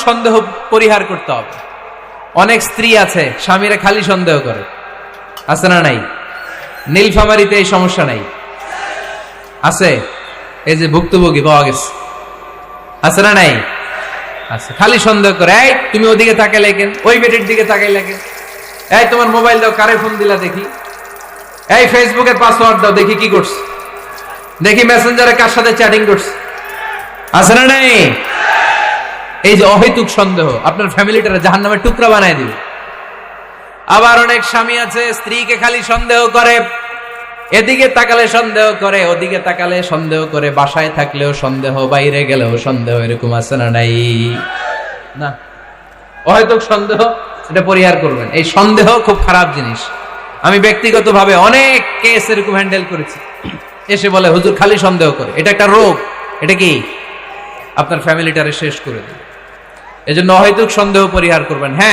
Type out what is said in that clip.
সন্দেহ পরিহার করতে হবে। অনেক স্ত্রী আছে স্বামীরা খালি সন্দেহ করে, আছে না নাই? নীলফামারীতে এই সমস্যা নাই? আছে? এই যে ভুক্তভোগী পাওয়া গেছে, আছে না নাই? আছে, খালি সন্দেহ করে। এই তুমি ওদিকে তাকাইলে কেন, ওই বেটির দিকে তাকাইলে কেন, এই তোমার মোবাইল দাও, কারে ফোন দিলা দেখি, এই ফেসবুকের পাসওয়ার্ড দাও দেখি কি করছে, দেখি মেসেঞ্জারে কার সাথে চ্যাটিং করছে, আছে না নাই? এই যে অহেতুক সন্দেহ আপনার ফ্যামিলিটারে জাহান্নামের টুকরা বানায় দিবে। আবার অনেক স্বামী আছে স্ত্রীকে খালি সন্দেহ করে, এদিকে তাকালে সন্দেহ করে, ওদিকে তাকালে সন্দেহ করে, বাসায় থাকলেও সন্দেহ, বাইরে গেলেও সন্দেহ, এরকম আছে না নাই? না, অহেতুক সন্দেহ এটা পরিহার করবেন। এই সন্দেহ খুব খারাপ জিনিস। আমি ব্যক্তিগতভাবে অনেক কেস এরকম হ্যান্ডেল করেছি। এসে বলে হুজুর খালি সন্দেহ করে, এটা একটা রোগ। এটা কি? আপনার ফ্যামিলিটারে শেষ করে দেবে। এজন্য অহেতুক সন্দেহ পরিহার করবেন। হ্যাঁ।